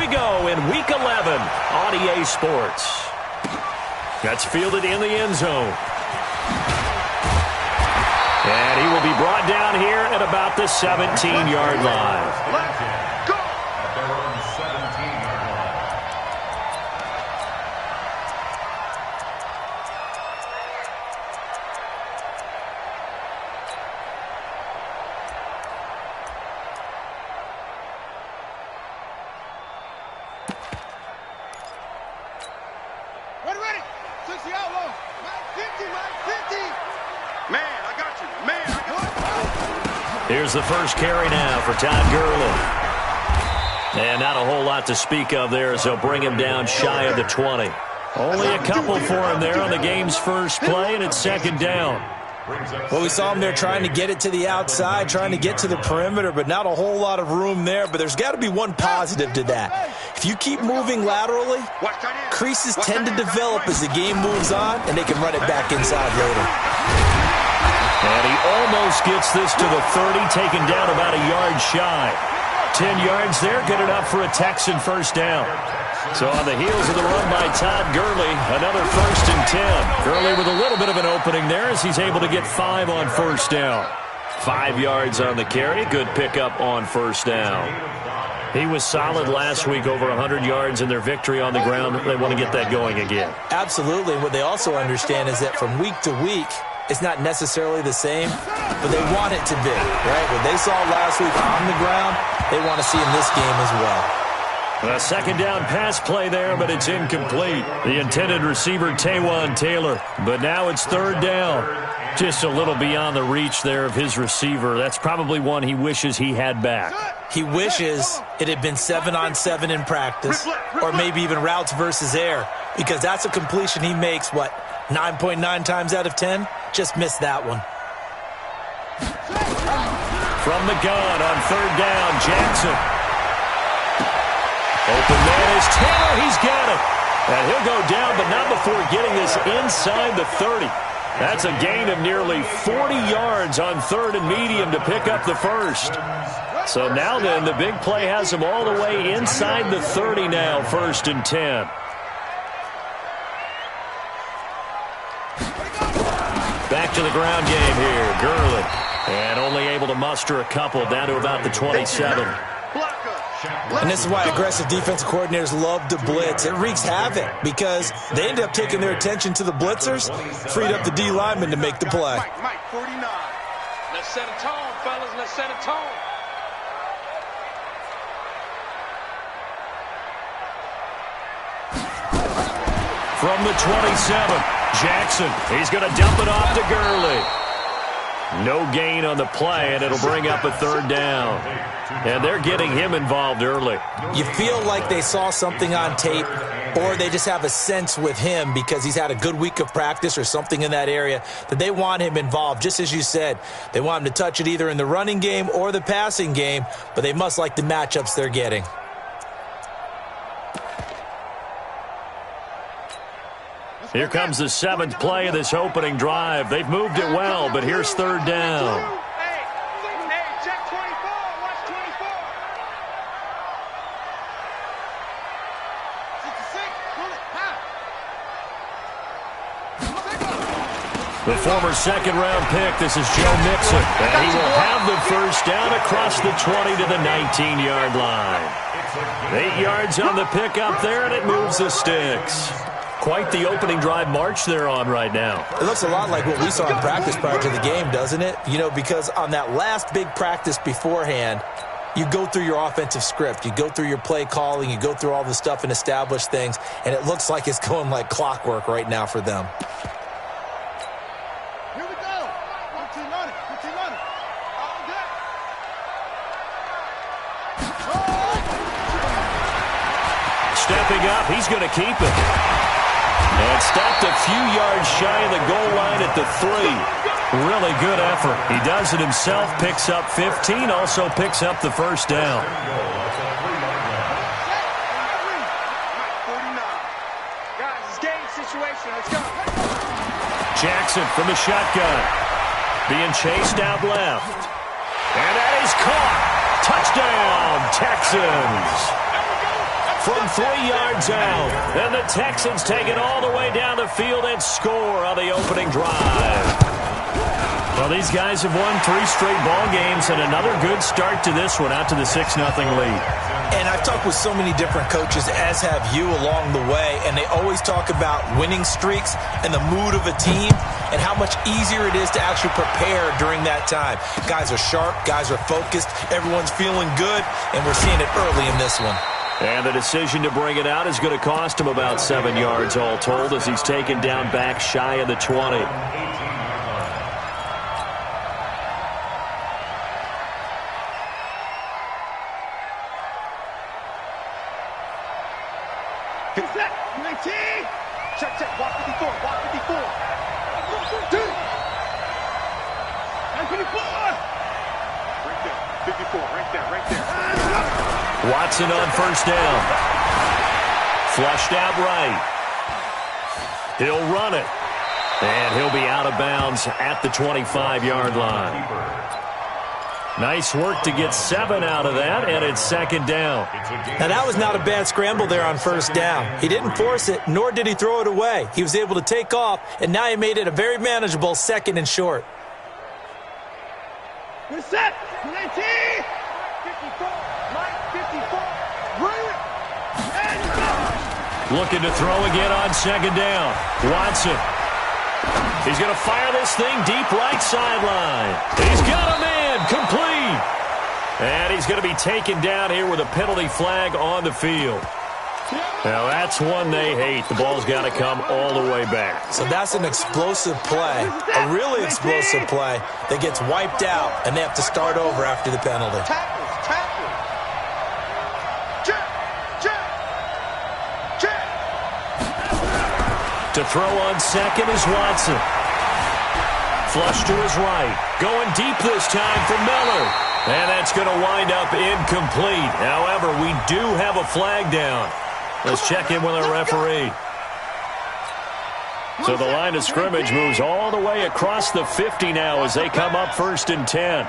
we go in Week 11 on EA Sports. That's fielded in the end zone. And he will be brought down here at about the 17-yard line. Let's go! Ready. 60 out low. 50, 50. Man, I got you. Man, I got Here's the first carry now for Todd Gurley. And not a whole lot to speak of there as they'll bring him down shy of the 20. Only a couple for him there on the game's first play, and it's second down. Well, we saw him there trying to get it to the outside, trying to get to the perimeter, but not a whole lot of room there. But there's got to be one positive to that. If you keep moving laterally, creases tend to develop as the game moves on, and they can run it back inside later. And he almost gets this to the 30, taken down about a yard shy. 10 yards there, good enough for a Texan first down. So on the heels of the run by Todd Gurley, another 1st and 10. Gurley with a little bit of an opening there as he's able to get 5 on first down. 5 yards on the carry, good pickup on first down. He was solid last week, over 100 yards in their victory on the ground. They want to get that going again. Absolutely. What they also understand is that from week to week, it's not necessarily the same, but they want it to be, right? What they saw last week on the ground, they want to see in this game as well. A second down pass play there, but it's incomplete. The intended receiver, Taywan Taylor. But now it's third down. Just a little beyond the reach there of his receiver. That's probably one he wishes he had back. He wishes it had been 7-on-7 in practice, or maybe even routes versus air, because that's a completion he makes, 9.9 times out of 10? Just missed that one. From the gun on third down, Jackson. Open man is Taylor. He's got it. And he'll go down, but not before getting this inside the 30. That's a gain of nearly 40 yards on third and medium to pick up the first. So now then, the big play has him all the way inside the 30 now, 1st and 10. Back to the ground game here, Gurley. And only able to muster a couple down to about the 27. And this is why aggressive defensive coordinators love to blitz. It wreaks havoc because they end up taking their attention to the blitzers, freed up the D lineman to make the play. Mike, 49. Let's set a tone, fellas. Let's set a tone. From the 27, Jackson. He's going to dump it off to Gurley. No gain on the play, and it'll bring up a third down. And they're getting him involved early. You feel like they saw something on tape, or they just have a sense with him because he's had a good week of practice or something in that area that they want him involved. Just as you said, they want him to touch it either in the running game or the passing game, but they must like the matchups they're getting. Here comes the 7th play of this opening drive. They've moved it well, but here's third down. Hey, check 24. Watch 24. The former second-round pick, this is Joe Mixon. And he will have the first down across the 20 to the 19-yard line. 8 yards on the pickup there, and it moves the sticks. Quite the opening drive march they're on right now. It looks a lot like what we saw in practice prior to the game, doesn't it? You know, because on that last big practice beforehand, you go through your offensive script. You go through your play calling. You go through all the stuff and establish things. And it looks like it's going like clockwork right now for them. Here we go. 15 on it. 15 on it. All good. Stepping up, he's going to keep it. And stopped a few yards shy of the goal line at the 3. Really good effort. He does it himself, picks up 15, also picks up the first down. Guys, it's game situation. Let's go. Jackson from the shotgun. Being chased out left. And that is caught. Touchdown, Texans. from 3 yards out. And the Texans take it all the way down the field and score on the opening drive. Well, these guys have won 3 straight ball games and another good start to this one, out to the 6-0 lead. And I've talked with so many different coaches, as have you, along the way, and they always talk about winning streaks and the mood of a team and how much easier it is to actually prepare during that time. Guys are sharp, guys are focused, everyone's feeling good, and we're seeing it early in this one. And the decision to bring it out is going to cost him about 7 yards all told as he's taken down back shy of the 20. Check, walk 54, walk 54. 2. And 54. Right there, 54, right there. Watson on first down. Flushed out right. He'll run it. And he'll be out of bounds at the 25-yard line. Nice work to get 7 out of that, and it's second down. Now, that was not a bad scramble there on first down. He didn't force it, nor did he throw it away. He was able to take off, and now he made it a very manageable 2nd and short. Good set. 19. 54. Mike, 54. Bring it. And go. Looking to throw again on second down. Watson. He's going to fire this thing deep right sideline. He's got a man. Complete. And he's going to be taken down here with a penalty flag on the field. Now, that's one they hate. The ball's got to come all the way back. So that's an explosive play, a really explosive play that gets wiped out, and they have to start over after the penalty. Tackle. Check. To throw on second is Watson. Flush to his right. Going deep this time for Miller. And that's going to wind up incomplete. However, we do have a flag down. Let's check in with our referee. So the line of scrimmage moves all the way across the 50 now as they come up 1st and 10.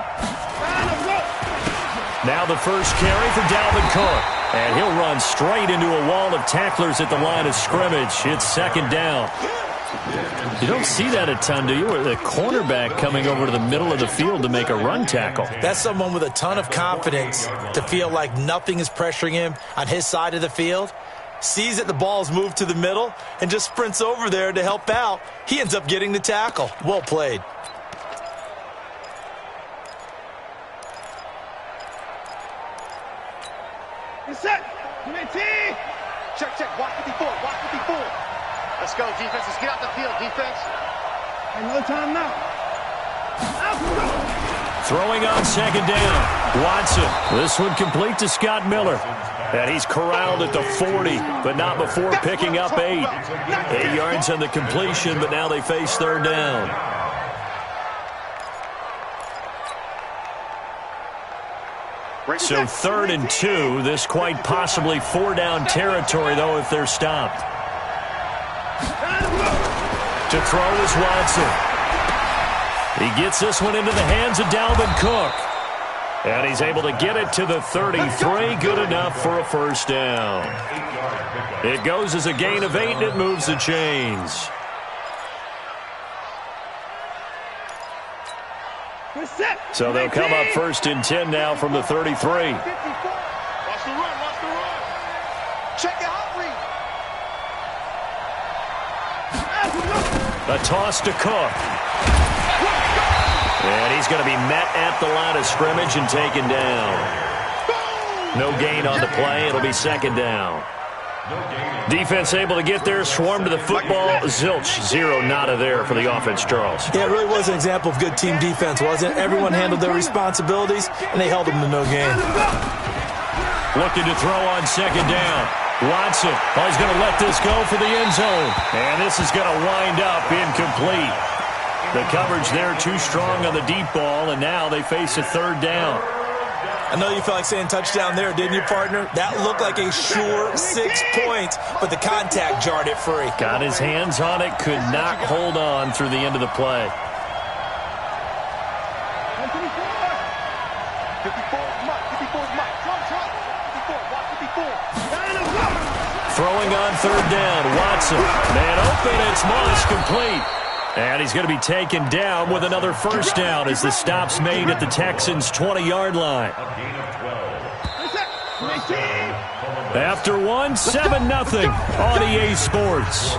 Now the first carry for Dalvin Cook. And he'll run straight into a wall of tacklers at the line of scrimmage. It's second down. You don't see that a ton, do you? Or the cornerback coming over to the middle of the field to make a run tackle. That's someone with a ton of confidence to feel like nothing is pressuring him on his side of the field. Sees that the ball's moved to the middle and just sprints over there to help out. He ends up getting the tackle. Well played. Good set. 19. Check, walk 54, walk 54. Let's go, defense. Let's get out the field, defense. Another time now. Throwing on second down. Watson. This one complete to Scott Miller. And he's corralled at the 40, but not before picking up 8. 8 yards on the completion, but now they face third down. So 3rd and 2. This quite possibly 4-down territory, though, if they're stopped. To throw is Watson. He gets this one into the hands of Dalvin Cook. And he's able to get it to the 33. Good enough for a first down. It goes as a gain of 8, and it moves the chains. So they'll come up 1st and 10 now from the 33. Watch the run. Check it out, read. A toss to Cook. And he's going to be met at the line of scrimmage and taken down. No gain on the play. It'll be second down. Defense able to get there, swarm to the football. Zilch, 0 nada there for the offense, Charles. Yeah, it really was an example of good team defense, wasn't it? Everyone handled their responsibilities, and they held them to no gain. Looking to throw on second down. Watson, he's going to let this go for the end zone. And this is going to wind up incomplete. The coverage there too strong on the deep ball, and now they face a third down. I know you felt like saying touchdown there, didn't you, partner? That looked like a sure 6 points, but the contact jarred it free. Got his hands on it, could not hold on through the end of the play. 54, Mike, 54, Mike. 54, walk 54. Throwing on third down, Watson. Man open, it's Moss, complete. And he's going to be taken down with another first down as the stop's made at the Texans' 20-yard line. After one, 7-0 on EA Sports.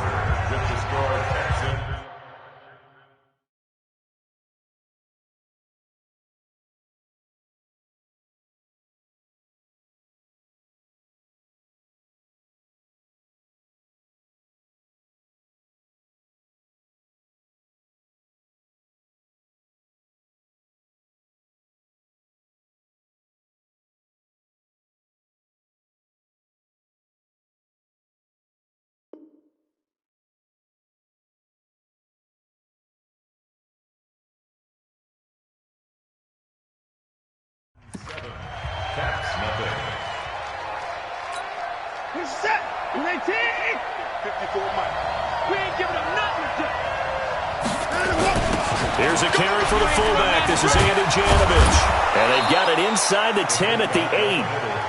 He's set. He's 18. 54 Mike. We ain't giving him nothing to do. Here's a carry for the fullback. This is Andy Janovich. And they've got it inside the 10 at the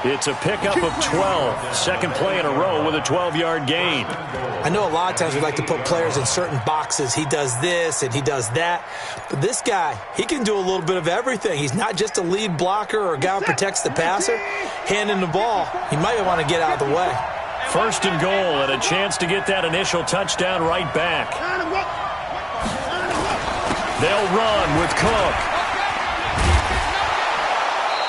8. It's a pickup of 12. Second play in a row with a 12-yard gain. I know a lot of times we like to put players in certain boxes. He does this and he does that. But this guy, he can do a little bit of everything. He's not just a lead blocker or a guy who protects the passer. Handing the ball, he might want to get out of the way. First and goal and a chance to get that initial touchdown right back. They'll run with Cook.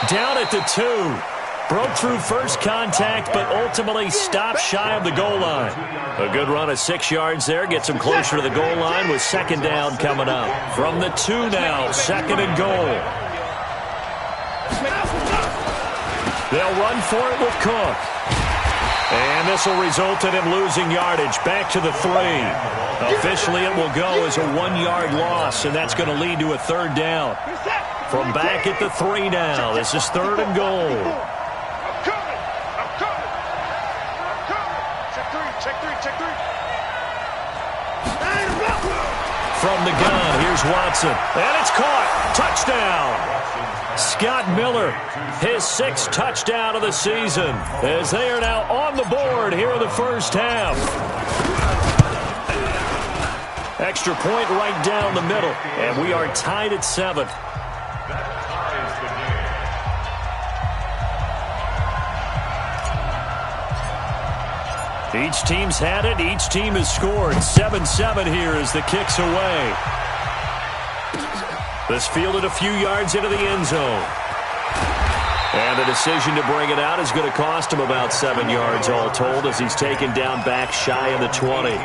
Down at the 2. Broke through first contact, but ultimately stopped shy of the goal line. A good run of 6 yards there. Gets him closer to the goal line with second down coming up. From the 2 now, second and goal. They'll run for it with Cook. And this will result in him losing yardage. Back to the 3. Officially, it will go as a 1-yard loss, and that's going to lead to a third down. From back at the 3 now, this is third and goal. I'm coming. Check three. From the gun, here's Watson. And it's caught. Touchdown. Scott Miller, his 6th touchdown of the season, as they are now on the board here in the first half. Extra point right down the middle, and we are tied at 7. Each team's had it. Each team has scored. 7-7 here as the kick's away. This fielded a few yards into the end zone. And the decision to bring it out is going to cost him about 7 yards all told as he's taken down back shy of the 20.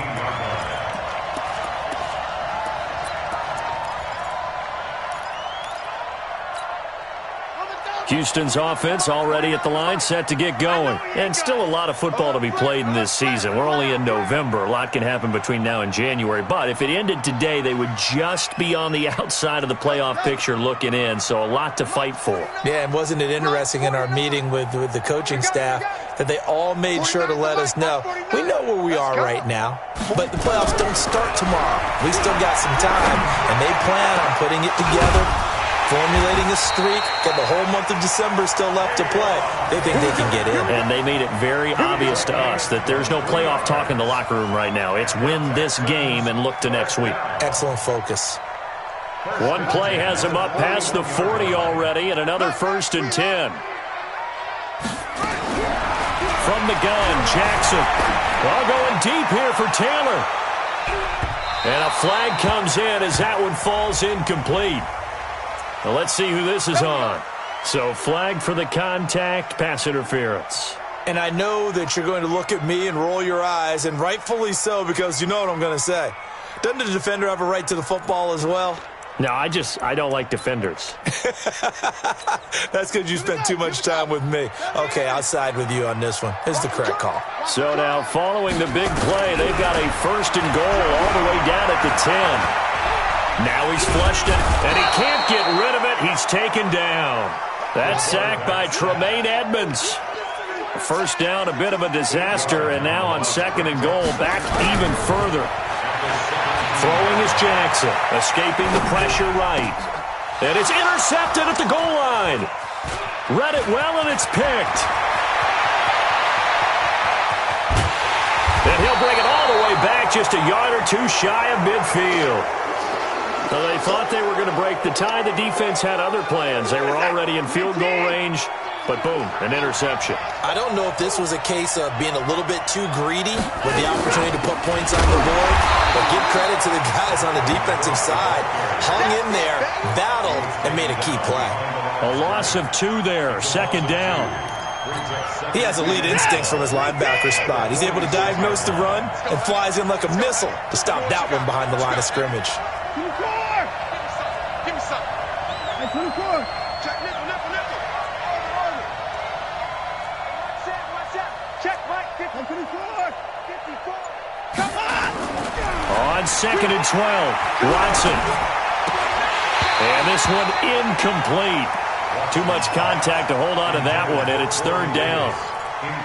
Houston's offense already at the line, set to get going. And still a lot of football to be played in this season. We're only in November. A lot can happen between now and January. But if it ended today, they would just be on the outside of the playoff picture looking in. So a lot to fight for. Yeah, and wasn't it interesting in our meeting with the coaching staff that they all made sure to let us know, we know where we are right now, but the playoffs don't start tomorrow. We still got some time, and they plan on putting it together, formulating a streak, got the whole month of December still left to play. They think they can get in. And they made it very obvious to us that there's no playoff talk in the locker room right now. It's win this game and look to next week. Excellent focus. One play has him up past the 40 already, and another 1st and 10. From the gun, Jackson. Well, going deep here for Taylor. And a flag comes in as that one falls incomplete. Well, let's see who this is on. So flag for the contact, pass interference. And I know that you're going to look at me and roll your eyes, and rightfully so, because you know what I'm going to say. Doesn't the defender have a right to the football as well? No, I don't like defenders. That's because you spent too much time with me. Okay, I'll side with you on this one. It's the correct call. So now following the big play, they've got a 1st and goal all the way down at the 10. Now he's flushed it, and he can't get rid of it. He's taken down. That sack by Tremaine Edmonds. First down, a bit of a disaster, and now on 2nd and goal, back even further. Throwing is Jackson, escaping the pressure right. And it's intercepted at the goal line. Read it well, and it's picked. just a yard or two shy of midfield. So they thought they were going to break the tie. The defense had other plans. They were already in field goal range, but boom, an interception. I don't know if this was a case of being a little bit too greedy with the opportunity to put points on the board, but give credit to the guys on the defensive side. Hung in there, battled, and made a key play. A loss of 2 there, second down. He has elite instincts from his linebacker spot. He's able to diagnose the run and flies in like a missile to stop that one behind the line of scrimmage. Give me some. Hey, 24. Check nickel. Watch out. Check, Mike. Hey, 24. 54. Come on. On second and 12, Watson. And this one incomplete. Too much contact to hold on to that one, and it's third down.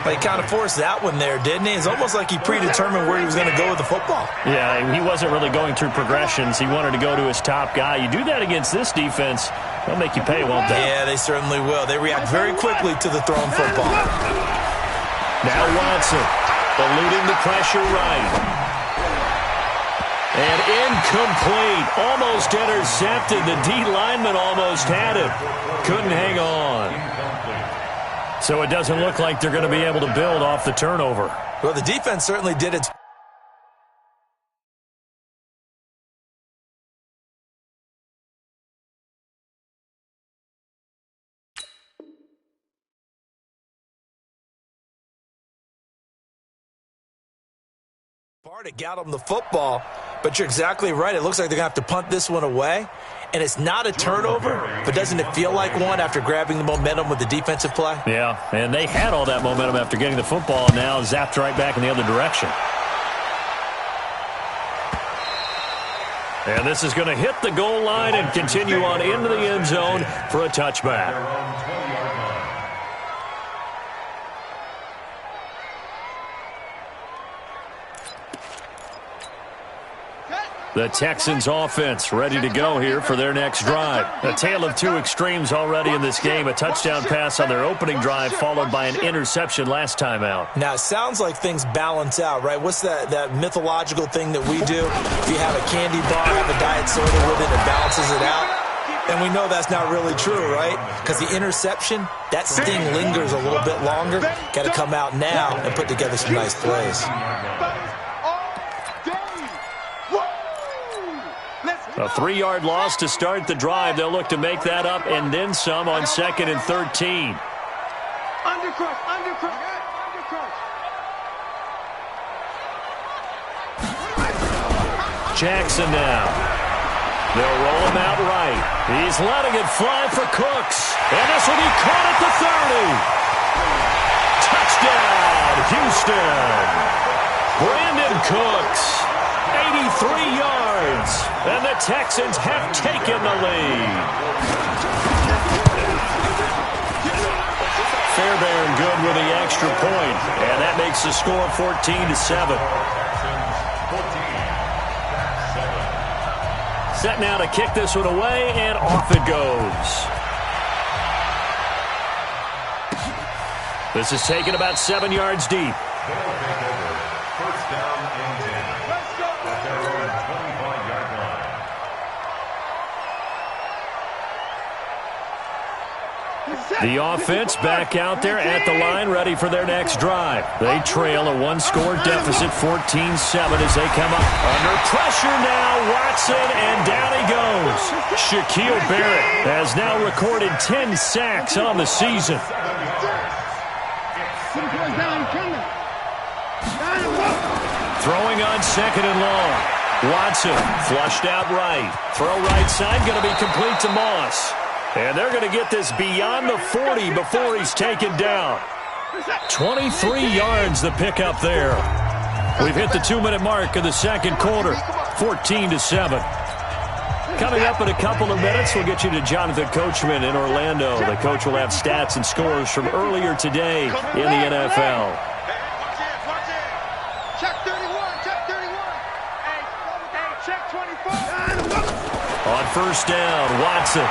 He kind of forced that one there, didn't he? It's almost like he predetermined where he was going to go with the football. Yeah, he wasn't really going through progressions. He wanted to go to his top guy. You do that against this defense, they'll make you pay, won't they? Yeah, they certainly will. They react very quickly to the thrown football. Now Watson, eluding the pressure right. And incomplete. Almost intercepted. The D lineman almost had it. Couldn't hang on. So it doesn't look like they're going to be able to build off the turnover. Well, the defense certainly did its part to get them the football, but you're exactly right. It looks like they're going to have to punt this one away. And it's not a turnover, but doesn't it feel like one after grabbing the momentum with the defensive play? Yeah, and they had all that momentum after getting the football, now zapped right back in the other direction. And this is going to hit the goal line and continue on into the end zone for a touchback. The Texans offense ready to go here for their next drive. A tale of two extremes already in this game. A touchdown pass on their opening drive followed by an interception last time out. Now, it sounds like things balance out, right? What's that mythological thing that we do? If you have a candy bar, have a diet soda with it, it balances it out. And we know that's not really true, right? Because the interception, that sting lingers a little bit longer. Got to come out now and put together some nice plays. A 3-yard loss to start the drive. They'll look to make that up and then some on second and 13. Undercrush. Jackson now. They'll roll him out right. He's letting it fly for Cooks. And this will be caught at the 30. Touchdown, Houston. Brandon Cooks. 83 yards, and the Texans have taken the lead. Fairbairn good with the extra point, and that makes the score 14-7. Set now to kick this one away, and off it goes. This is taken about 7 yards deep. The offense back out there at the line, ready for their next drive. They trail a one-score deficit, 14-7 as they come up. Under pressure now, Watson, and down he goes. Shaquille Barrett has now recorded 10 sacks on the season. Throwing on second and long. Watson flushed out right. Throw right side, going to be complete to Moss. And they're going to get this beyond the 40 before he's taken down. 23 yards the pickup there. We've hit the 2-minute mark of the second quarter, 14-7. Coming up in a couple of minutes, we'll get you to Jonathan Coachman in Orlando. The coach will have stats and scores from earlier today in the NFL. Watch it. Check 31. Hey, check 24. On first down, Watson.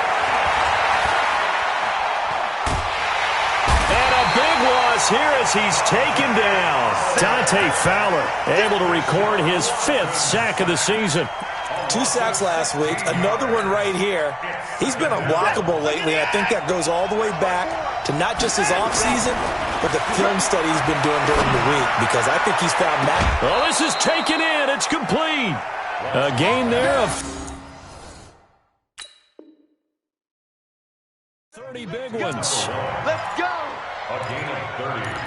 Big loss here as he's taken down. Dante Fowler able to record his 5th sack of the season. 2 sacks last week, another one right here. He's been unblockable lately. I think that goes all the way back to not just his offseason, but the film study he's been doing during the week, because I think he's found that. Oh, this is taken in. It's complete. A gain there of 30 big ones. Let's go. A gain of 30.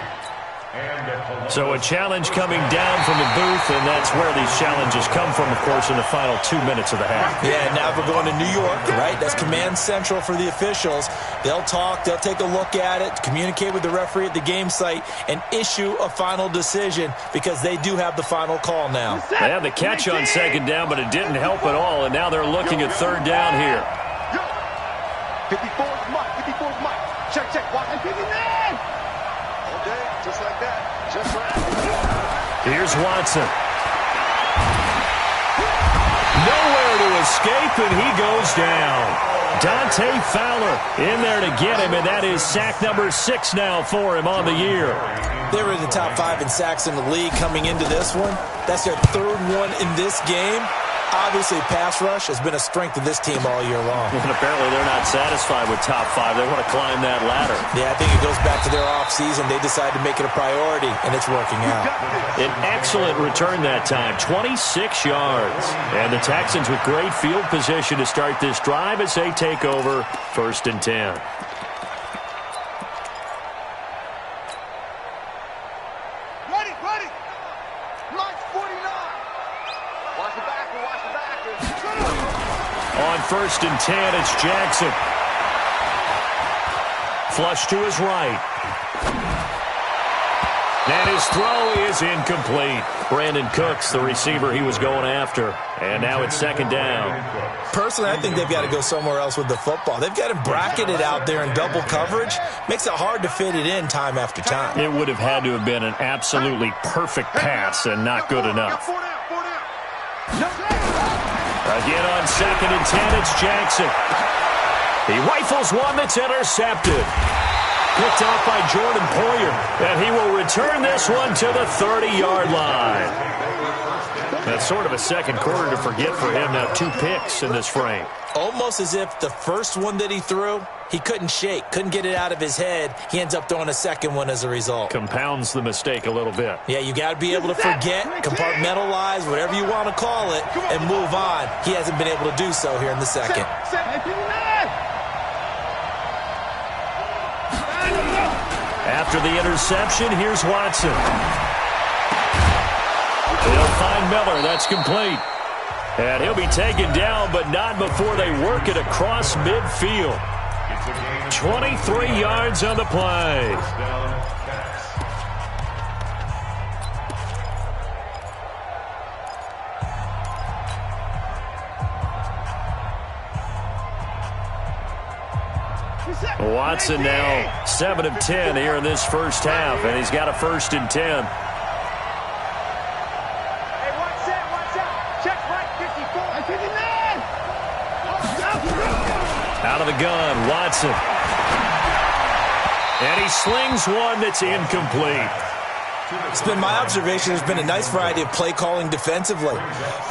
So a challenge coming down from the booth, and that's where these challenges come from, of course, in the final 2 minutes of the half. Yeah, now we're going to New York, right? That's command central for the officials. They'll talk, they'll take a look at it, communicate with the referee at the game site, and issue a final decision, because they do have the final call now. They had the catch on second down, but it didn't help at all, and now they're looking at third down here. 54's Mike. 54's Mike. Check. Watch and 59. Okay, just like that. Just right. Here's Watson. Nowhere to escape, and he goes down. Dante Fowler in there to get him, and that is sack number 6 now for him on the year. They were in the top 5 in sacks in the league coming into this one. That's their 3rd one in this game. Obviously, pass rush has been a strength of this team all year long. And apparently they're not satisfied with top 5. They want to climb that ladder. Yeah, I think it goes back to their offseason. They decided to make it a priority, and it's working out. An excellent return that time, 26 yards. And the Texans with great field position to start this drive as they take over 1st and 10. Ready. Mike's 49. Watch the back. On 1st and 10, it's Jackson. Flush to his right. And his throw is incomplete. Brandon Cooks, the receiver he was going after. And now it's 2nd down. Personally, I think they've got to go somewhere else with the football. They've got him bracketed out there in double coverage. Makes it hard to fit it in time after time. It would have had to have been an absolutely perfect pass and not good enough. 4 down. Again on 2nd and 10, it's Jackson. He rifles one that's intercepted. Picked off by Jordan Poyer, and he will return this one to the 30-yard line. That's sort of a second quarter to forget for him. Now 2 picks in this frame. Almost as if the first one that he threw, he couldn't shake, couldn't get it out of his head. He ends up throwing a second one as a result. Compounds the mistake a little bit. Yeah, you got to be able to forget, compartmentalize, whatever you want to call it, and move on. He hasn't been able to do so here in the second. After the interception, here's Watson. They'll find Miller. That's complete. And he'll be taken down, but not before they work it across midfield. 23 yards on the play. Watson now 7 of 10 here in this first half, and he's got a 1st and 10. Hey, watch out. Check right, 54. 59. Out of the gun, Watson. And he slings one that's incomplete. It's been my observation there's been a nice variety of play calling defensively.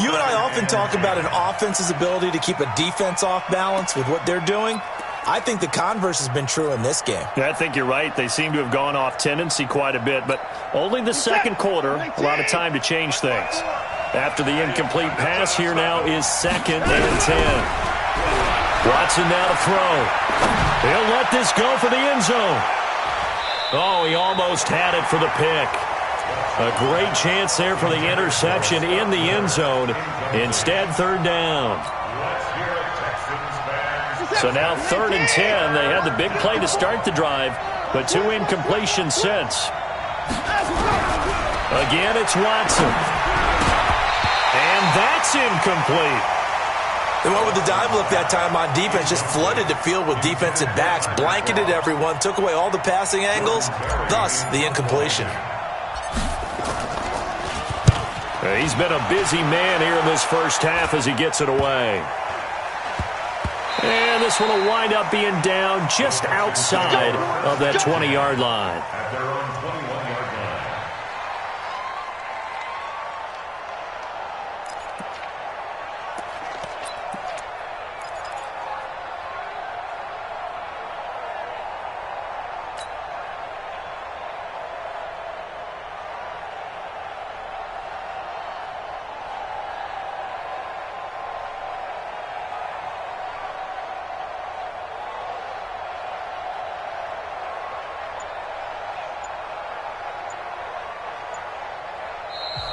You and I often talk about an offense's ability to keep a defense off balance with what they're doing. I think the converse has been true in this game. Yeah, I think you're right. They seem to have gone off tendency quite a bit, but only the second quarter, a lot of time to change things. After the incomplete pass, here now is 2nd and 10. Watson now to throw. He'll let this go for the end zone. Oh, he almost had it for the pick. A great chance there for the interception in the end zone. Instead, 3rd down. So now 3rd and 10. They had the big play to start the drive, but 2 incompletions since. Again, it's Watson. And that's incomplete. They went with the dive look that time on defense, just flooded the field with defensive backs, blanketed everyone, took away all the passing angles, thus the incompletion. He's been a busy man here in this first half as he gets it away. And this one will wind up being down just outside of that 20-yard line.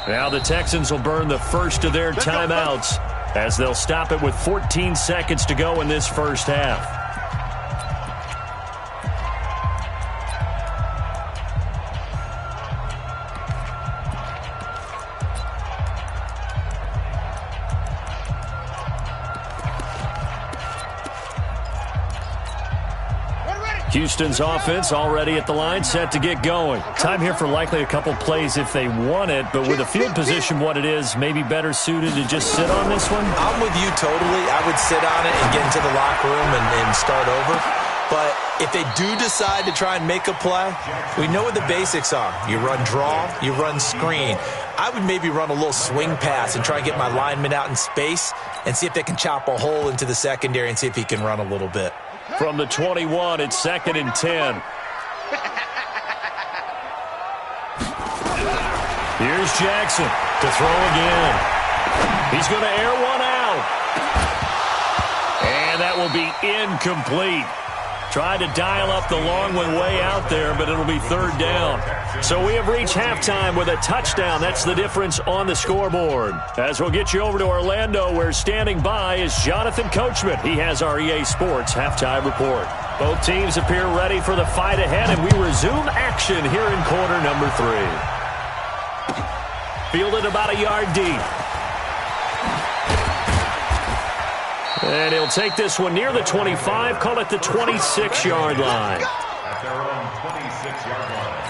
Now the Texans will burn the first of their timeouts as they'll stop it with 14 seconds to go in this first half. Houston's offense already at the line, set to get going. Time here for likely a couple plays if they want it, but with the field position what it is, maybe better suited to just sit on this one? I'm with you totally. I would sit on it and get into the locker room and start over. But if they do decide to try and make a play, we know what the basics are. You run draw, you run screen. I would maybe run a little swing pass and try and get my lineman out in space and see if they can chop a hole into the secondary and see if he can run a little bit. From the 21, it's 2nd and 10. Here's Jackson to throw again. He's going to air one out. And that will be incomplete. Tried to dial up the long one way out there, but it'll be 3rd down. So we have reached halftime with a touchdown. That's the difference on the scoreboard. As we'll get you over to Orlando, where standing by is Jonathan Coachman. He has our EA Sports halftime report. Both teams appear ready for the fight ahead, and we resume action here in quarter number 3. Fielded about a yard deep. And he'll take this one near the 25, call it the 26-yard line. At their own 26-yard line.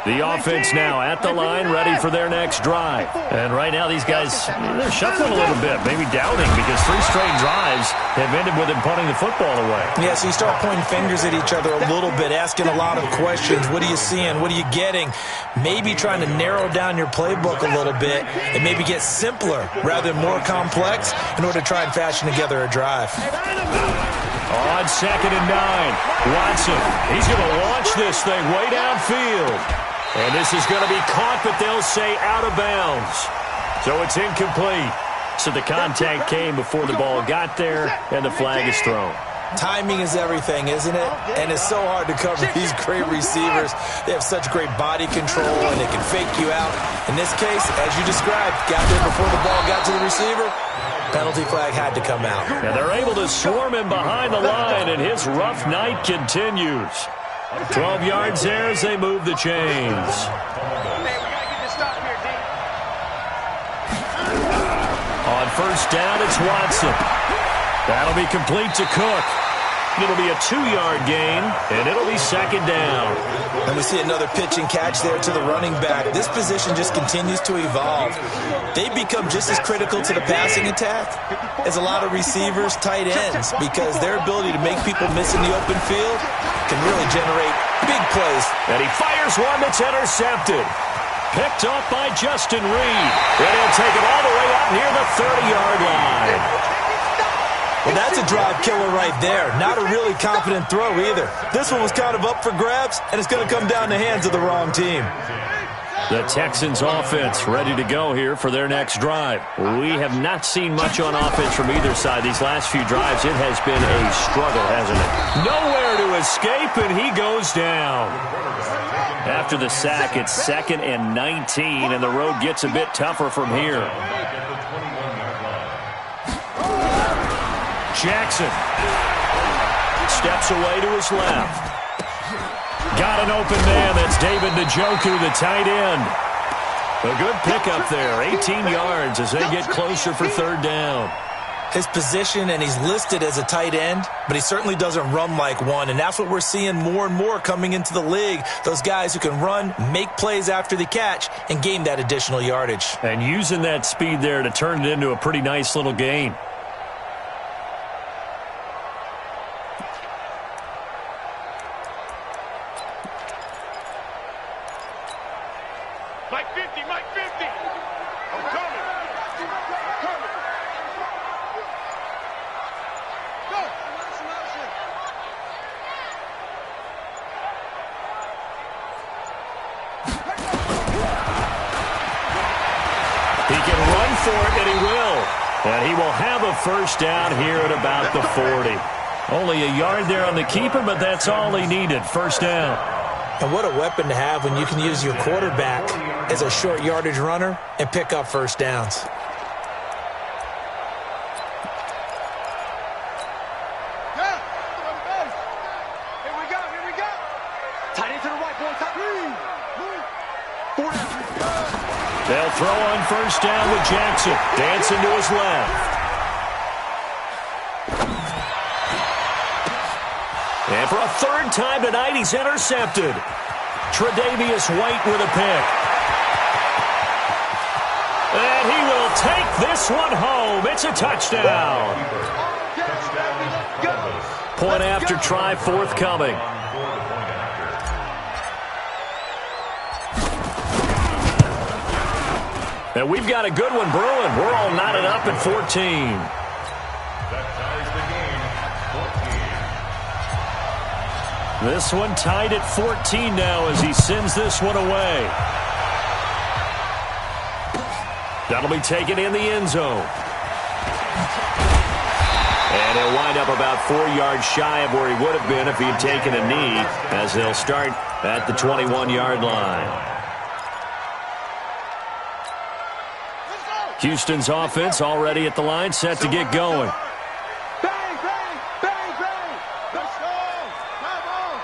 The offense now at the line, ready for their next drive. And right now these guys, they're shuffling a little bit, maybe doubting, because 3 straight drives have ended with them punting the football away. Yeah, so you start pointing fingers at each other a little bit, asking a lot of questions. What are you seeing? What are you getting? Maybe trying to narrow down your playbook a little bit and maybe get simpler rather than more complex in order to try and fashion together a drive. On 2nd and 9, Watson, he's going to launch this thing way downfield. And this is going to be caught, but they'll say out of bounds. So it's incomplete. So the contact came before the ball got there, and the flag is thrown. Timing is everything, isn't it? And it's so hard to cover these great receivers. They have such great body control, and they can fake you out. In this case, as you described, got there before the ball got to the receiver. Penalty flag had to come out. And they're able to swarm him behind the line, and his rough night continues. 12 yards there as they move the chains. Man, we gotta get this stop here, D. On 1st down, it's Watson. That'll be complete to Cook. It'll be a 2-yard gain, and it'll be 2nd down. And we see another pitch and catch there to the running back. This position just continues to evolve. They become just as critical to the passing attack as a lot of receivers, tight ends, because their ability to make people miss in the open field can really generate big plays. And he fires one that's intercepted. Picked off by Justin Reed. And he'll take it all the way up near the 30-yard line. Well, that's a drive killer right there. Not a really confident throw either. This one was kind of up for grabs, and it's going to come down the hands of the wrong team. The Texans offense ready to go here for their next drive. We have not seen much on offense from either side these last few drives. It has been a struggle, hasn't it? Nowhere to escape, and he goes down. After the sack, it's 2nd and 19, and the road gets a bit tougher from here. Jackson steps away to his left. Got an open man. That's David Njoku, the tight end. A good pickup there. 18 yards as they get closer for 3rd down. His position, and he's listed as a tight end, but he certainly doesn't run like one, and that's what we're seeing more and more coming into the league. Those guys who can run, make plays after the catch, and gain that additional yardage. And using that speed there to turn it into a pretty nice little gain. Mike 50, Mike 50. I'm coming. Go. Motion. He can run for it, and he will. And he will have a first down here at about the 40. Only a yard there on the keeper, but that's all he needed. First down. And what a weapon to have when you can use your quarterback as a short yardage runner and pick up first downs. They'll throw on first down with Jackson. Dancing to his left. And for a third time tonight, he's intercepted. Tre'Davious White with a pick. And he will take this one home. It's a touchdown. Point after try forthcoming. And we've got a good one brewing. We're all knotted up at 14. That ties the game, 14. This one tied at 14 now as he sends this one away. That'll be taken in the end zone. And he'll wind up about 4 yards shy of where he would have been if he had taken a knee, as they'll start at the 21-yard line. Houston's offense already at the line, set to get going. Bang, bang, bang, bang. Let's go. Come on.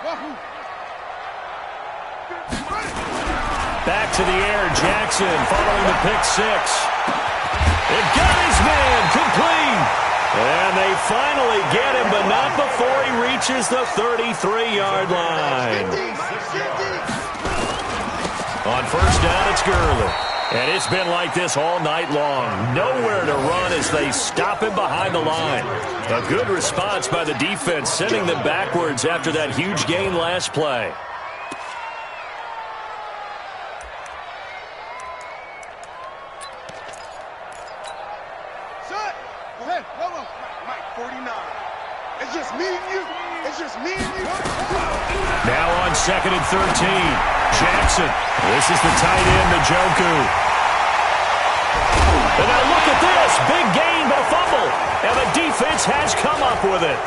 Wahoo. Back to the air, Jackson following the pick six. It got his man complete. And they finally get him, but not before he reaches the 33-yard line. On first down, it's Gurley. And it's been like this all night long. Nowhere to run as they stop him behind the line. A good response by the defense, sending them backwards after that huge gain last play. Shut. Go ahead. Go. Mike, 49. It's just me and you. It's just me and you. Now on 2nd and 13. Jackson. This is the tight end, Njoku. And now look at this. Big gain, but a fumble. And the defense has come up with it.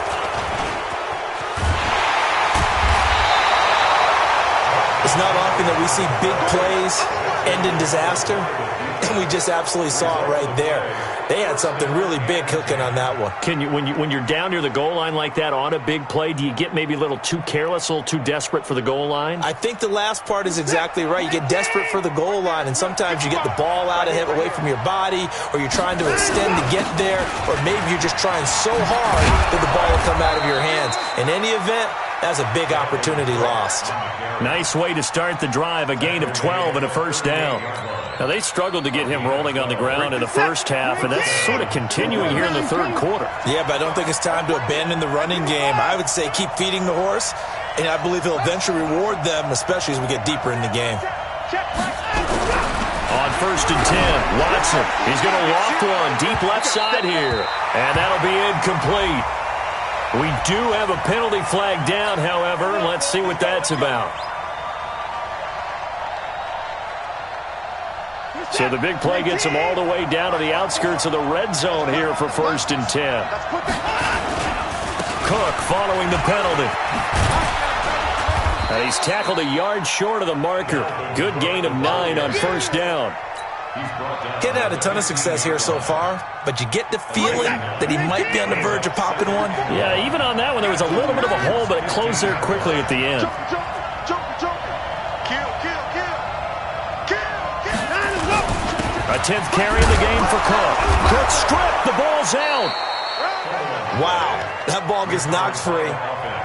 It's not often that we see big plays end in disaster, and we just absolutely saw it right there. They had something really big cooking on that one. Can you, when you're down near the goal line like that on a big play, do you get maybe a little too careless, a little too desperate for the goal line? I think the last part is exactly right. You get desperate for the goal line, and sometimes you get the ball out of him, away from your body, or you're trying to extend to get there, or maybe you're just trying so hard that the ball will come out of your hands. In any event, that's a big opportunity lost. Nice way to start the drive, a gain of 12 and a first down. Now, they struggled to get him rolling on the ground in the first half, and that's sort of continuing here in the third quarter. Yeah, but I don't think it's time to abandon the running game. I would say keep feeding the horse, and I believe he'll eventually reward them, especially as we get deeper in the game. On 1st and 10, Watson. He's going to loft one deep left side here, and that'll be incomplete. We do have a penalty flag down, however. Let's see what that's about. So the big play gets him all the way down to the outskirts of the red zone here for 1st and 10. Cook following the penalty. And he's tackled a yard short of the marker. Good gain of 9 on first down. Getting had a ton of success here so far, but you get the feeling that he might be on the verge of popping one. Yeah, even on that one, there was a little bit of a hole, but it closed there quickly at the end. A 10th carry in the game for Cook. Cook stripped. The ball's out. Wow, that ball gets knocked free,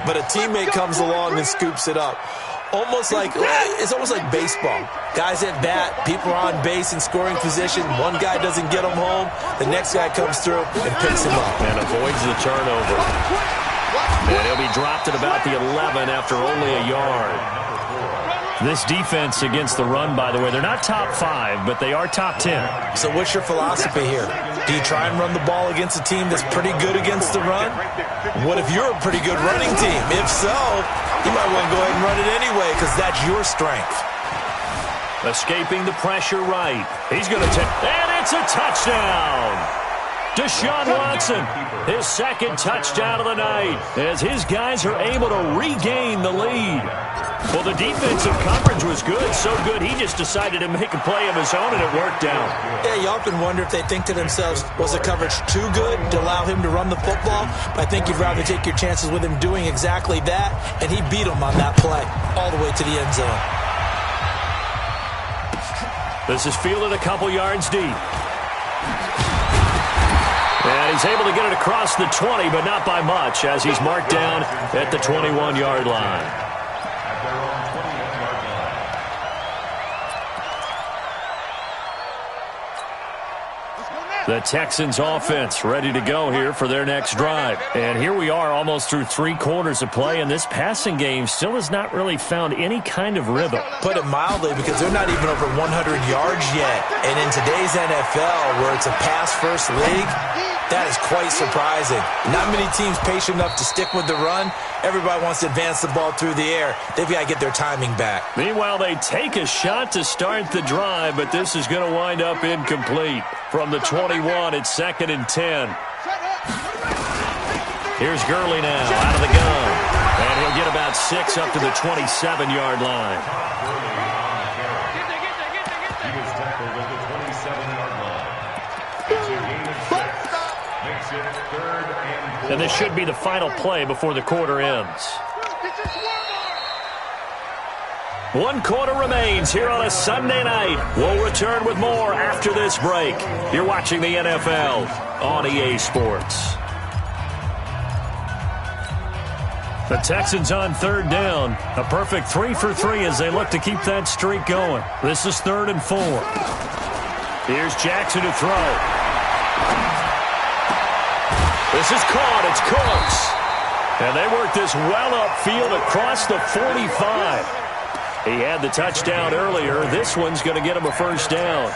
but a teammate comes along and scoops it up. It's almost like baseball. Guys at bat, people are on base in scoring position. One guy doesn't get him home. The next guy comes through and picks him up. And avoids the turnover. And he'll be dropped at about the 11 after only a yard. This defense against the run, by the way, they're not top 5, but they are top 10. So what's your philosophy here? Do you try and run the ball against a team that's pretty good against the run? What if you're a pretty good running team? If so, you might want to go ahead and run it anyway because that's your strength. Escaping the pressure right. He's going to take, and it's a touchdown. Deshaun Watson, his second touchdown of the night, as his guys are able to regain the lead. Well, the defensive coverage was good, so good he just decided to make a play of his own, and it worked out. Yeah, you often wonder if they think to themselves, was the coverage too good to allow him to run the football? I think you'd rather take your chances with him doing exactly that, and he beat him on that play all the way to the end zone. This is fielded a couple yards deep. And he's able to get it across the 20, but not by much, as he's marked down at the 21-yard line. The Texans offense ready to go here for their next drive. And here we are almost through 3 quarters of play, and this passing game still has not really found any kind of rhythm. Put it mildly, because they're not even over 100 yards yet. And in today's NFL, where it's a pass-first league, that is quite surprising. Not many teams patient enough to stick with the run. Everybody wants to advance the ball through the air. They've got to get their timing back. Meanwhile, they take a shot to start the drive, but this is going to wind up incomplete. From the 21, it's 2nd and 10. Here's Gurley now, out of the gun. And he'll get about 6 up to the 27-yard line. He was tackled at the 27-yard line. It's a gain of 6. Makes it 3rd and 4. And this should be the final play before the quarter ends. 1 quarter remains here on a Sunday night. We'll return with more after this break. You're watching the NFL on EA Sports. The Texans on 3rd down. A perfect 3 for 3 as they look to keep that streak going. This is 3rd and 4. Here's Jackson to throw. This is caught. It's Cooks. And they work this well upfield across the 45. He had the touchdown earlier. This one's going to get him a first down.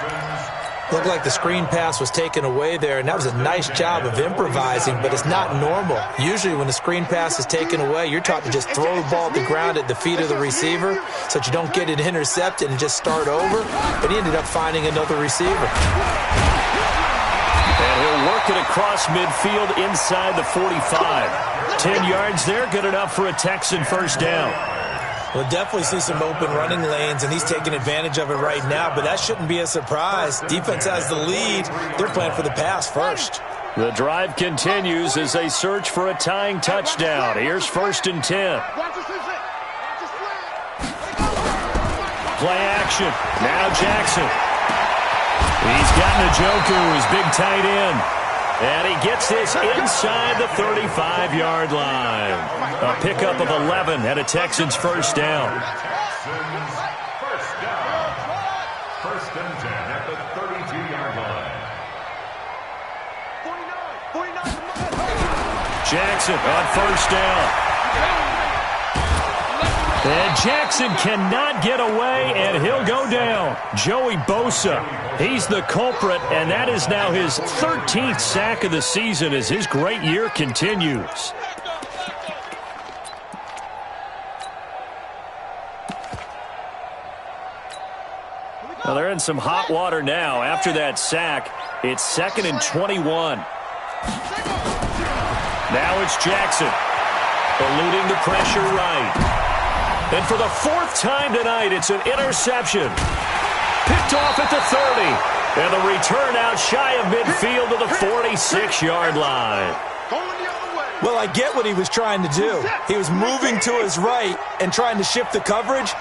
Looked like the screen pass was taken away there, and that was a nice job of improvising, but it's not normal. Usually when the screen pass is taken away, you're taught to just throw the ball at the ground at the feet of the receiver so that you don't get it intercepted and just start over, but he ended up finding another receiver. And he'll work it across midfield inside the 45. 10 yards there, good enough for a Texan first down. We'll definitely see some open running lanes, and he's taking advantage of it right now, but that shouldn't be a surprise. Defense has the lead. They're playing for the pass first. The drive continues as they search for a tying touchdown. Here's 1st and 10. Play action. Now Jackson. He's got Njoku, his big tight end. And he gets this inside the 35-yard line. A pickup of 11 and a Texans first down. Texans first down. 1st and 10 at the 32-yard line. 49. Jackson on first down. And Jackson cannot get away, and he'll go down. Joey Bosa, he's the culprit, and that is now his 13th sack of the season as his great year continues. Well, they're in some hot water now. After that sack, it's 2nd and 21. Now it's Jackson, eluding the pressure right. And for the 4th time tonight, it's an interception. Picked off at the 30. And the return out shy of midfield to the 46-yard line. Well, I get what he was trying to do. He was moving to his right and trying to shift the coverage,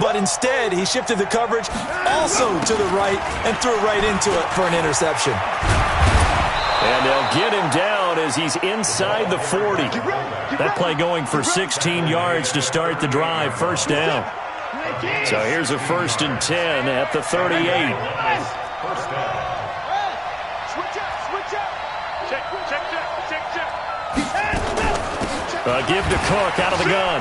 but instead he shifted the coverage also to the right and threw right into it for an interception. And they'll get him down as he's inside the 40. That play going for 16 yards to start the drive, first down. So here's a 1st and 10 at the 38. First down. Give to Cook out of the gun.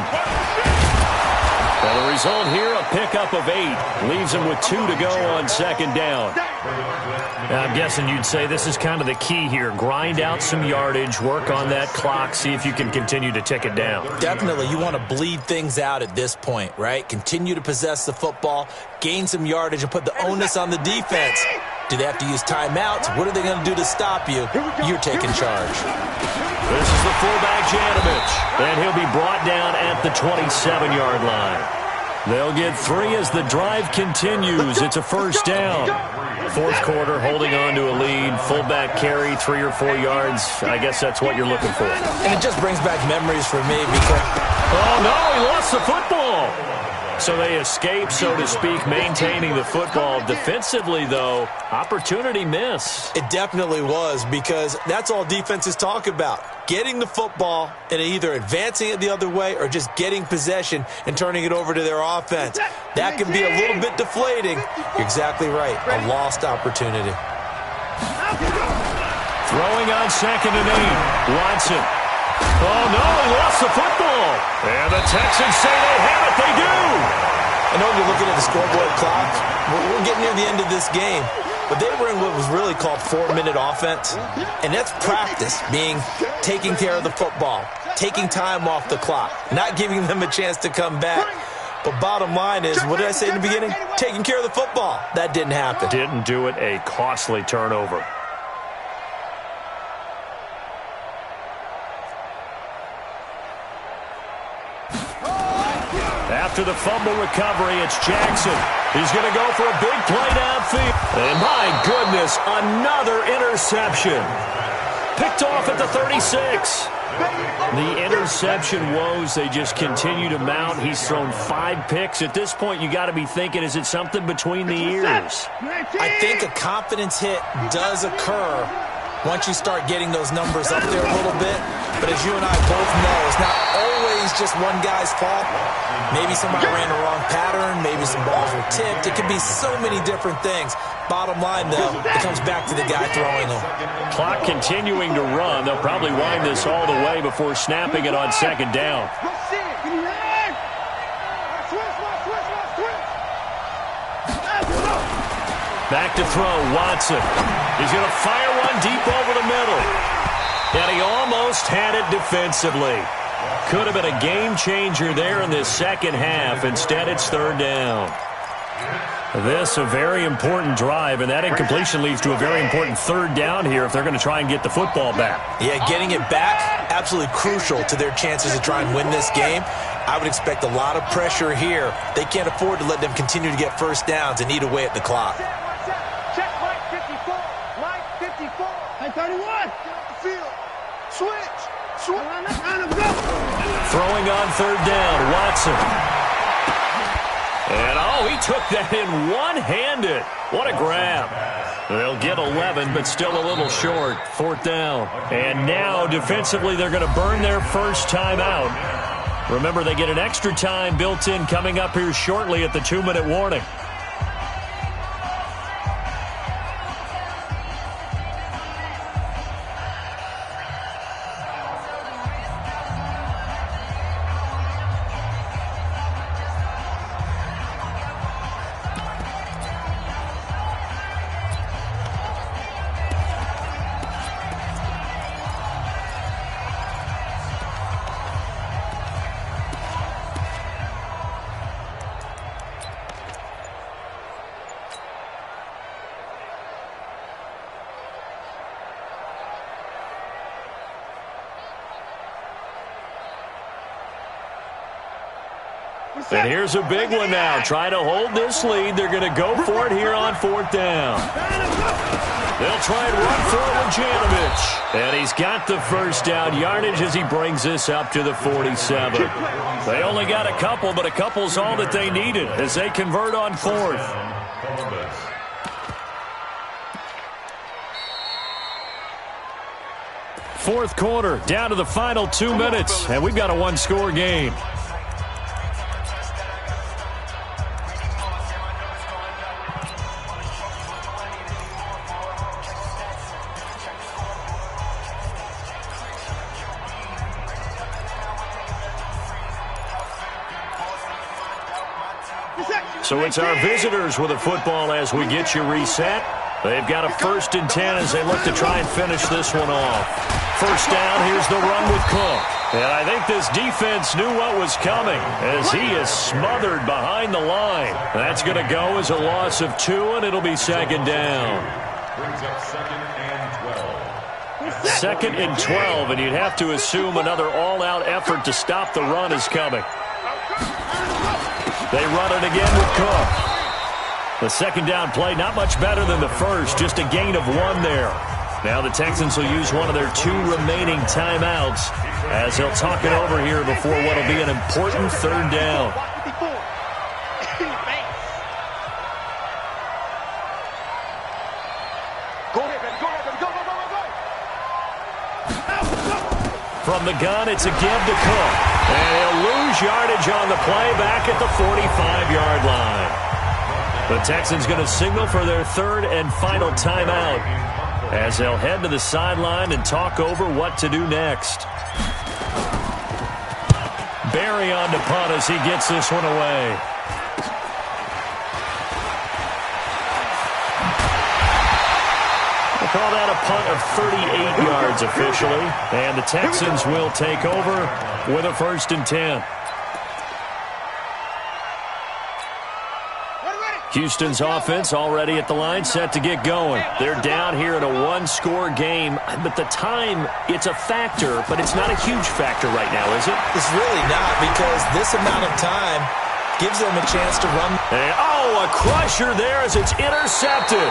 And the result here, a pickup of 8. Leaves him with 2 to go on second down. I'm guessing you'd say this is kind of the key here. Grind out some yardage, work on that clock, see if you can continue to tick it down. Definitely. You want to bleed things out at this point, right? Continue to possess the football, gain some yardage, and put the onus on the defense. Do they have to use timeouts? What are they going to do to stop you? You're taking charge. This is the fullback, Janovich, and he'll be brought down at the 27-yard line. They'll get 3 as the drive continues. It's a first down. Fourth quarter, holding on to a lead. Fullback carry, 3 or 4 yards. I guess that's what you're looking for. And it just brings back memories for me because... Oh, no, he lost the football. So they escape, so to speak, maintaining the football. Defensively, though, opportunity miss. It definitely was, because that's all defenses talk about. Getting the football and either advancing it the other way or just getting possession and turning it over to their offense. That can be a little bit deflating. You're exactly right. A lost opportunity. Throwing on 2nd and 8. Watson. Oh, no, he lost the football. And the Texans say they have it. They do. I know you're looking at the scoreboard clock. We're getting near the end of this game. But they were in what was really called 4-minute offense. And that's practice, taking care of the football, taking time off the clock, not giving them a chance to come back. But bottom line is, what did I say in the beginning? Taking care of the football. That didn't happen. Didn't do it. A costly turnover. After the fumble recovery, it's Jackson. He's going to go for a big play downfield. And my goodness, another interception. Picked off at the 36. The interception woes, they just continue to mount. He's thrown 5 picks. At this point, you got to be thinking, is it something between the ears? I think a confidence hit does occur once you start getting those numbers up there a little bit. But as you and I both know, it's not always just one guy's fault. Maybe somebody ran the wrong pattern. Maybe some balls were tipped. It could be so many different things. Bottom line, though, it comes back to the guy throwing them. Clock continuing to run. They'll probably wind this all the way before snapping it on 2nd down. Back to throw, Watson. He's going to fire one deep over the middle. And he almost had it defensively. Could have been a game changer there in this second half. Instead, it's 3rd down. This a very important drive, and that incompletion leads to a very important 3rd down here if they're going to try and get the football back. Yeah, getting it back, absolutely crucial to their chances to try and win this game. I would expect a lot of pressure here. They can't afford to let them continue to get first downs and eat away at the clock. Check Mike 54. Mike 54. Hey, 31. Field. Switch. Throwing on 3rd down, Watson. And, oh, he took that in one-handed. What a grab. They'll get 11, but still a little short. 4th down. And now, defensively, they're going to burn their first timeout. Remember, they get an extra time built in coming up here shortly at the 2-minute warning. And here's a big one now. Trying to hold this lead. They're going to go for it here on 4th down. They'll try and run for it with Janovich. And he's got the first down yardage as he brings this up to the 47. They only got a couple, but a couple's all that they needed as they convert on 4th. Fourth quarter, down to the final 2 minutes, and we've got a one-score game. So it's our visitors with a football as we get you reset. They've got a 1st and 10 as they look to try and finish this one off. First down, here's the run with Cook. And I think this defense knew what was coming as he is smothered behind the line. That's going to go as a loss of 2, and it'll be 2nd down. Brings up 2nd and 12. 2nd and 12, and you'd have to assume another all-out effort to stop the run is coming. They run it again with Cook. The 2nd down play, not much better than the first, just a gain of 1 there. Now the Texans will use one of their 2 remaining timeouts as they'll talk it over here before what will be an important 3rd down. From the gun, it's a give to Cook. And he'll lose yardage on the play back at the 45-yard line. The Texans going to signal for their 3rd and final timeout as they'll head to the sideline and talk over what to do next. Barry on to punt as he gets this one away. We'll call that a punt of 38 yards officially, and the Texans will take over with a 1st and 10. Houston's offense already at the line, set to get going. They're down here in a 1-score game, but the time, it's a factor, but it's not a huge factor right now, is it? It's really not, because this amount of time gives them a chance to run. And, oh, a crusher there as it's intercepted.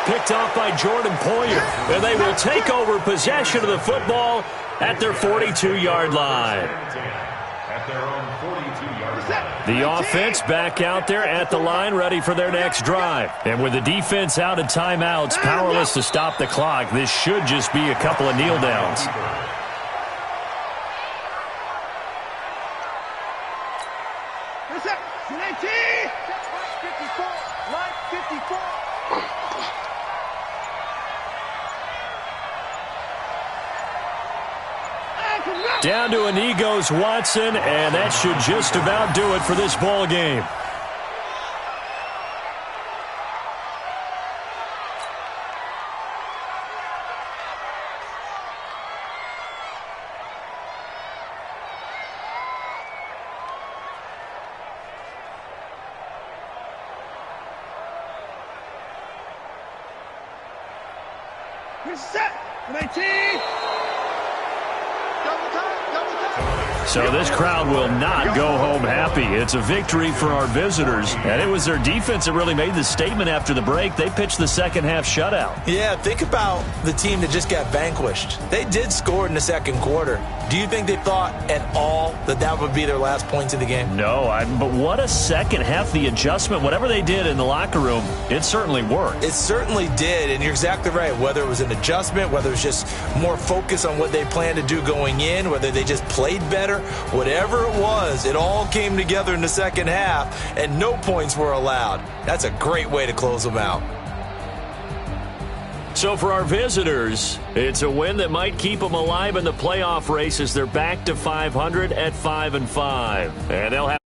Picked off by Jordan Poyer, and they will take over possession of the football at their 42-yard line. At their own 42-yard line. The offense back out there at the line, ready for their next drive. And with the defense out of timeouts, powerless to stop the clock, this should just be a couple of kneel downs. Down to a knee goes Watson, and that should just about do it for this ball game. So this crowd will not go home happy. It's a victory for our visitors, and it was their defense that really made the statement after the break. They pitched the second-half shutout. Yeah, think about the team that just got vanquished. They did score in the 2nd quarter. Do you think they thought at all that that would be their last points of the game? No, but what a second half. The adjustment, whatever they did in the locker room, it certainly worked. It certainly did, and you're exactly right. Whether it was an adjustment, whether it was just more focus on what they planned to do going in, whether they just played better, whatever it was, it all came together in the 2nd half, and no points were allowed. That's a great way to close them out. So for our visitors, it's a win that might keep them alive in the playoff race as they're back to 500 at 5-5. And they'll have